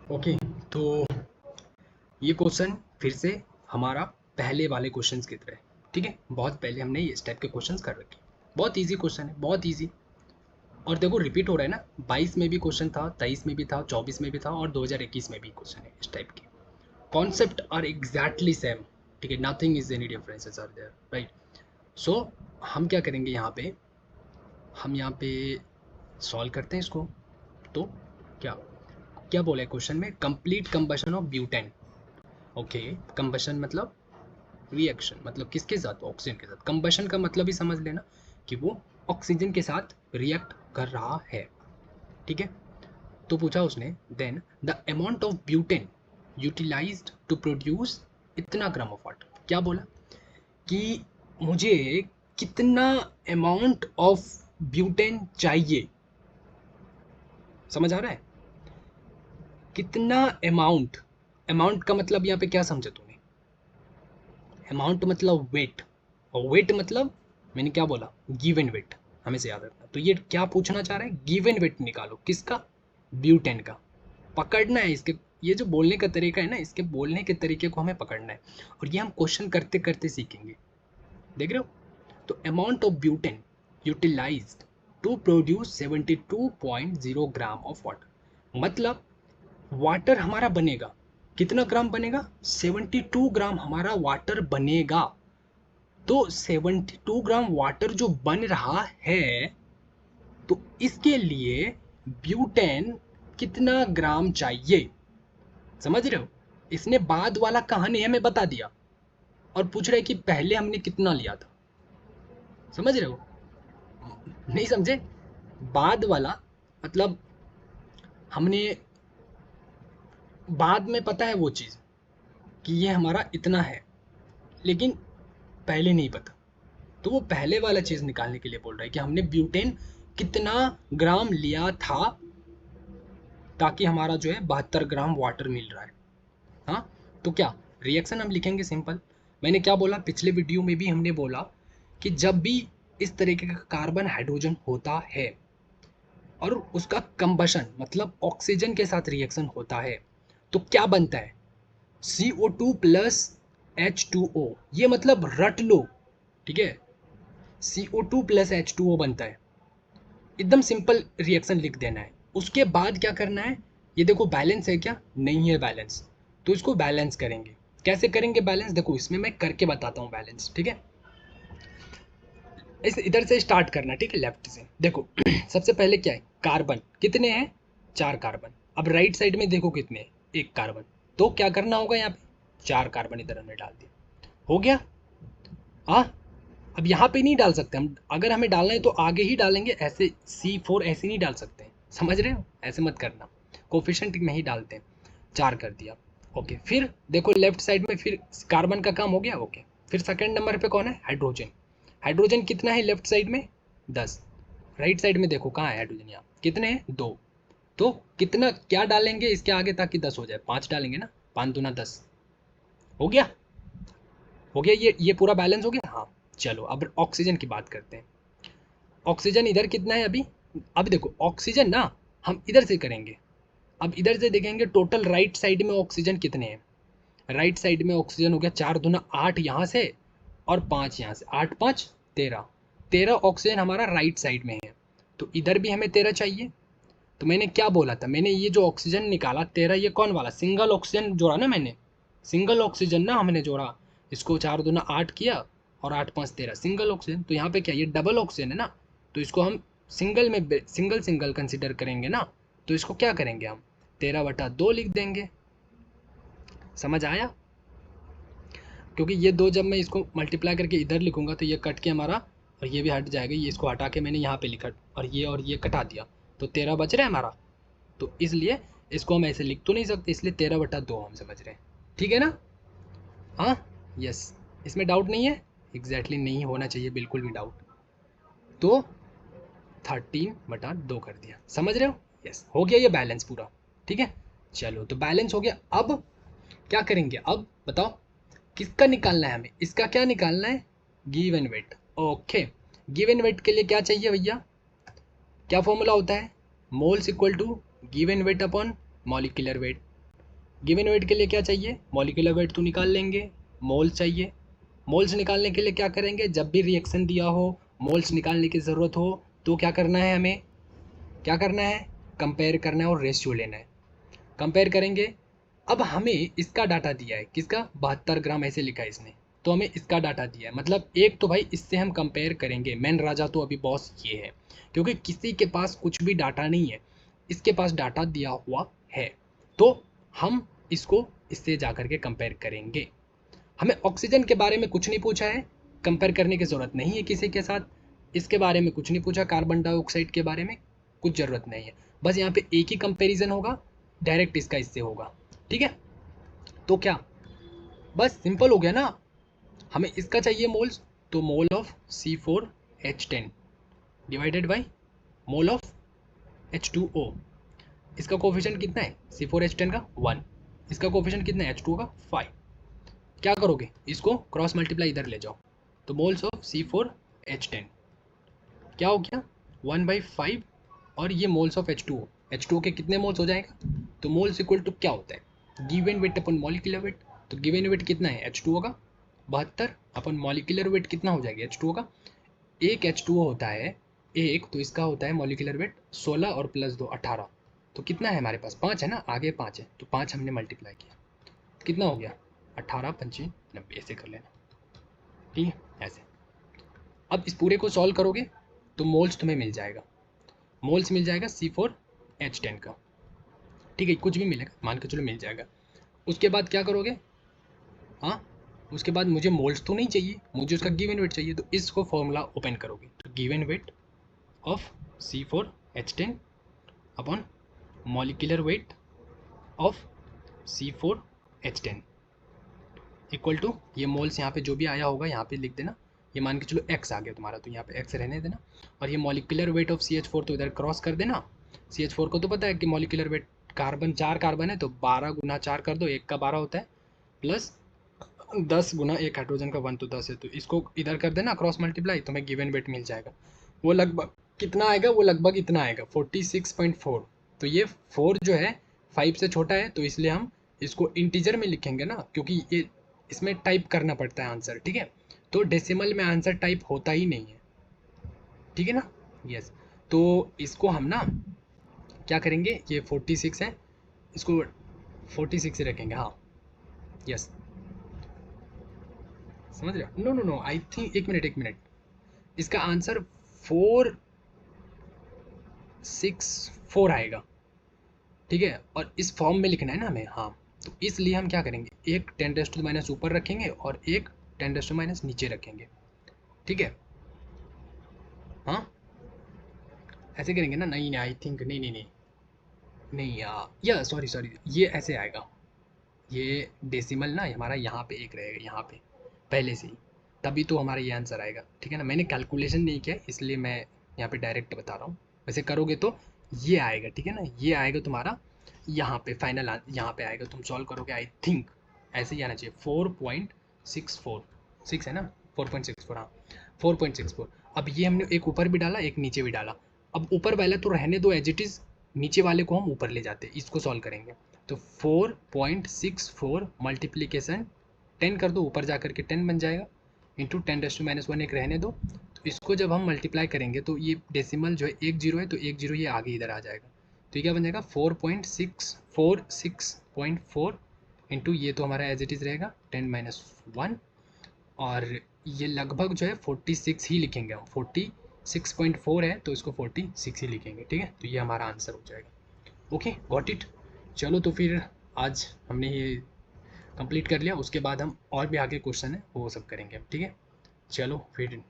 Okay, तो ये question फिर से हमारा पहले वाले क्वेश्चंस की तरह है। ठीक है, बहुत पहले हमने इस टाइप के क्वेश्चंस कर रखे। बहुत इजी क्वेश्चन है, बहुत इजी। और देखो रिपीट हो रहा है ना, 22 में भी क्वेश्चन था, 23 में भी था, 24 में भी था और 2021 में भी क्वेश्चन है इस टाइप के। Concept are exactly same. ठीक है, nothing is any differences are there, right. So हम क्या करेंगे यहाँ पे, हम यहाँ पे सॉल्व करते हैं इसको। तो क्या क्या बोला है क्वेश्चन में, complete combustion of butane. Okay, combustion मतलब रिएक्शन, मतलब किसके साथ, ऑक्सीजन के साथ। कंबशन का मतलब ही समझ लेना कि वो ऑक्सीजन के साथ रिएक्ट कर रहा है। ठीक है, तो पूछा उसने, then the amount of butane utilised to produce इतना ग्राम ऑफ वाटर। क्या बोला कि मुझे कितना अमाउंट ऑफ ब्यूटेन चाहिए। समझ आ रहा है, कितना अमाउंट। अमाउंट का मतलब यहाँ पे क्या समझे तूने, अमाउंट मतलब वेट, और वेट मतलब मैंने क्या बोला, गिवन वेट, हमें से याद रखना। तो ये क्या पूछना चाह रहा है, गिवन वेट निकालो, किसका, ब्यूटेन का। पकड़ना है इसके, ये जो बोलने का तरीका है ना, इसके बोलने के तरीके को हमें पकड़ना है, और ये हम क्वेश्चन करते करते सीखेंगे। देख रहे हो, तो amount of butane utilised to produce 72.0 gram of water. मतलब वाटर हमारा बनेगा, कितना ग्राम बनेगा, 72 ग्राम हमारा वाटर बनेगा। तो 72 ग्राम वाटर जो बन रहा है, तो इसके लिए ब्यूटेन कितना ग्राम चाहिए। समझ रहे हो, इसने बाद वाला कहानी हमें बता दिया और पूछ रहे कि पहले हमने कितना लिया था। समझ रहे हो, नहीं समझे, बाद वाला मतलब हमने बाद में पता है वो चीज़ कि ये हमारा इतना है, लेकिन पहले नहीं पता। तो वो पहले वाला चीज़ निकालने के लिए बोल रहा है कि हमने ब्यूटेन कितना ग्राम लिया था, ताकि हमारा जो है 72 ग्राम वाटर मिल रहा है। हाँ, तो क्या रिएक्शन हम लिखेंगे सिंपल। मैंने क्या बोला पिछले वीडियो में भी, हमने बोला कि जब भी इस तरीके का कार्बन हाइड्रोजन होता है और उसका कंबशन मतलब ऑक्सीजन के साथ रिएक्शन होता है, तो क्या बनता है, CO2 प्लस H2O। ये मतलब रट लो, ठीक है, CO2 प्लस H2O बनता है। एकदम सिंपल रिएक्शन लिख देना है। उसके बाद क्या करना है, ये देखो बैलेंस है क्या, नहीं है बैलेंस, तो इसको बैलेंस करेंगे। कैसे करेंगे बैलेंस, देखो इसमें मैं करके बताता हूँ बैलेंस। ठीक है, इस इधर से स्टार्ट करना, ठीक है, लेफ्ट से देखो। सबसे पहले क्या है, कार्बन कितने हैं, 4 कार्बन। अब राइट साइड में देखो कितने हैं, 1 कार्बन। तो क्या करना होगा, यहाँ पे 4 कार्बन इधर हमने डाल दिया, हो गया। हाँ, अब यहाँ पे नहीं डाल सकते हम, अगर हमें डालना है तो आगे ही डालेंगे, ऐसे C4 ऐसे नहीं डाल सकते हैं। समझ रहे हो, ऐसे मत करना, कोफिशिएंट में ही डालते हैं। 4 कर दिया, ओके। फिर देखो लेफ्ट साइड में, फिर कार्बन का काम हो गया, ओके। फिर सेकंड नंबर पे कौन है, हाइड्रोजन। हाइड्रोजन कितना है लेफ्ट साइड में, 10। राइट साइड में देखो कहाँ है हाइड्रोजन, यहाँ कितने हैं, 2। तो कितना क्या डालेंगे इसके आगे ताकि 10 हो जाए, 5 डालेंगे ना, 5 दूना 10, हो गया। हो गया, ये पूरा बैलेंस हो गया। हाँ, चलो अब ऑक्सीजन की बात करते हैं। ऑक्सीजन इधर कितना है अभी, अब देखो ऑक्सीजन ना हम इधर से करेंगे। अब इधर से देखेंगे टोटल राइट साइड में ऑक्सीजन कितने हैं। राइट साइड में ऑक्सीजन हो गया 4 दूना 8 यहाँ से और 5 यहाँ से, 8 5 13। 13 ऑक्सीजन हमारा राइट साइड में है, तो इधर भी हमें 13 चाहिए। तो मैंने क्या बोला था, मैंने ये जो ऑक्सीजन निकाला 13, ये कौन वाला, सिंगल ऑक्सीजन जोड़ा ना मैंने, सिंगल ऑक्सीजन ना हमने जोड़ा। इसको 4 दूना 8 किया और 8 5 13, सिंगल ऑक्सीजन। तो यहाँ पे क्या, ये डबल ऑक्सीजन है ना, तो इसको हम सिंगल में सिंगल सिंगल कंसिडर करेंगे ना। तो इसको क्या करेंगे हम, 13/2 लिख देंगे। समझ आया, क्योंकि ये दो जब मैं इसको मल्टीप्लाई करके इधर लिखूंगा तो ये कट के हमारा, और ये भी हट जाएगा, ये इसको हटा के मैंने यहाँ पे लिखा और ये कटा दिया, तो 13 बच रहा है हमारा। तो इसलिए इसको हम ऐसे लिख तो नहीं सकते, इसलिए 13/2 हम समझ रहे हैं। ठीक है ना, हाँ, यस, इसमें डाउट नहीं है, एग्जैक्टली नहीं होना चाहिए बिल्कुल भी डाउट। तो 13/2 कर दिया, समझ रहे हो, यस, हो गया ये बैलेंस पूरा। ठीक है, चलो तो बैलेंस हो गया। अब क्या करेंगे, अब बताओ किसका निकालना है हमें, इसका क्या निकालना है, given weight. Okay, given weight के लिए क्या चाहिए भैया, क्या फॉर्मूला होता है, moles equal to given weight upon molecular weight. Given weight के लिए क्या चाहिए, मॉलिक्यूलर वेट तो निकाल लेंगे, मोल्स चाहिए। मोल्स निकालने के लिए क्या करेंगे, जब भी रिएक्शन दिया हो, मोल्स निकालने की ज़रूरत हो, तो क्या करना है, हमें क्या करना है, कंपेयर करना है और रेशियो लेना है। कंपेयर करेंगे। अब हमें इसका डाटा दिया है, किसका, 72 ग्राम ऐसे लिखा है इसने, तो हमें इसका डाटा दिया है, मतलब एक तो भाई इससे हम कंपेयर करेंगे। मेन राजा तो अभी बॉस ये है, क्योंकि किसी के पास कुछ भी डाटा नहीं है, इसके पास डाटा दिया हुआ है, तो हम इसको इससे जा करके कंपेयर करेंगे। हमें ऑक्सीजन के बारे में कुछ नहीं पूछा है, कंपेयर करने की ज़रूरत नहीं है किसी के साथ, इसके बारे में कुछ नहीं पूछा, कार्बन डाइऑक्साइड के बारे में कुछ ज़रूरत नहीं है, बस यहाँ पे एक ही कंपैरिजन होगा, डायरेक्ट इसका इससे होगा। ठीक है, तो क्या, बस सिंपल हो गया ना। हमें इसका चाहिए मोल्स, तो mole of C4H10 divided by mole of H2O। इसका कोफिशिएंट कितना है, C4H10 का 1, इसका कोफिशिएंट कितना है, H2O का 5। क्या करोगे, इसको क्रॉस मल्टीप्लाई इधर ले जाओ, तो मोल्स ऑफ C4H10 क्या हो गया, 1/5, और ये मोल्स ऑफ H2O के कितने मोल्स हो जाएगा, तो मोल्स इक्वल टू क्या होता है, गिवन वेट अपन मॉलिक्यूलर वेट। तो गिवन वेट कितना है, H2O का 72, अपन मॉलिक्यूलर वेट कितना हो जाएगा H2O का, एक H2O होता है एक, तो इसका होता है मॉलिक्यूलर वेट 16 और प्लस 2 18, तो कितना है हमारे पास, 5 है ना, आगे 5 है, तो 5 हमने मल्टीप्लाई किया, कितना हो गया, 18 25 90, ऐसे कर लेना। ठीक है, ऐसे। अब इस पूरे को सॉल्व करोगे तो मोल्स तुम्हें मिल जाएगा, मोल्स मिल जाएगा C4H10 का। ठीक है, कुछ भी मिलेगा, मान के चलो मिल जाएगा। उसके बाद क्या करोगे, हाँ, उसके बाद मुझे मोल्स तो नहीं चाहिए, मुझे उसका गिवन वेट चाहिए, तो इसको फॉर्मूला ओपन करोगे, तो given weight of C4H10 upon molecular weight of C4H10 equal to, ये मोल्स यहाँ पे जो भी आया होगा यहाँ पे लिख देना, ये मान के चलो x आ गया तुम्हारा, तो यहाँ पे x रहने देना, और ये मॉलिक्यूलर वेट ऑफ CH4 तो इधर क्रॉस कर देना। CH4 को तो पता है कि मॉलिक्यूलर वेट, कार्बन 4 कार्बन है, तो 12 गुना 4 कर दो, 1 का 12 होता है, प्लस 10 गुना 1 हाइड्रोजन का 1 तो 10 है, तो इसको इधर कर देना क्रॉस मल्टीप्लाई, तुम्हें गिवन वेट मिल जाएगा। वो लगभग कितना आएगा, वो लगभग इतना आएगा 46.4। तो ये 4 जो है 5 से छोटा है, तो इसलिए हम इसको इंटीजर में लिखेंगे ना, क्योंकि ये इसमें टाइप करना पड़ता है आंसर। ठीक है, तो डेसिमल में आंसर टाइप होता ही नहीं है, ठीक है ना, यस। तो इसको हम ना क्या करेंगे, ये 46 है, इसको 46 ही रखेंगे, हाँ, यस, समझ रहे हो, no no no, I think, एक मिनट, इसका आंसर 464 आएगा। ठीक है, और इस फॉर्म में लिखना है ना हमें, हाँ, तो इसलिए हम क्या करेंगे, एक 10⁻⁻ ऊपर रखेंगे और एक 10⁻⁻ नीचे रखेंगे। ठीक है, हाँ, ऐसे करेंगे ना, नहीं आई थिंक, नहीं या सॉरी, ये ऐसे आएगा, ये डेसिमल ना हमारा यहाँ पे एक रहेगा, यहाँ पे पहले से ही, तभी तो हमारा ये आंसर आएगा। ठीक है ना, मैंने कैलकुलेशन नहीं किया इसलिए मैं यहाँ पे डायरेक्ट बता रहा हूँ, वैसे करोगे तो ये आएगा। ठीक है ना, ये आएगा तुम्हारा यहाँ पे फाइनल, यहाँ पे आएगा, तुम सॉल्व करोगे, आई थिंक ऐसे ही आना चाहिए, 4.646 है ना, 4.64, हाँ 4.64। अब ये हमने एक ऊपर भी डाला, एक नीचे भी डाला, अब ऊपर वाला तो रहने दो एज इट इज़, नीचे वाले को हम ऊपर ले जाते हैं, इसको सॉल्व करेंगे, तो 4.64 मल्टीप्लीकेशन 10 कर दो, ऊपर जा करके 10 बन जाएगा, इंटू 10⁻1 एक रहने दो, तो इसको जब हम मल्टीप्लाई करेंगे तो ये डेसिमल जो है 1 जीरो है, तो 1 जीरो ये आगे इधर आ जाएगा, तो ये क्या बन जाएगा 4.646.4 इंटू, ये तो हमारा एज इट इज़ रहेगा 10⁻1, और ये लगभग जो है 46 ही लिखेंगे हम, 46.4 है तो इसको 46 ही लिखेंगे। ठीक है, तो ये हमारा आंसर हो जाएगा। Okay, got it. चलो तो फिर आज हमने ये कंप्लीट कर लिया, उसके बाद हम और भी आगे क्वेश्चन है वो सब करेंगे। ठीक है, चलो फिर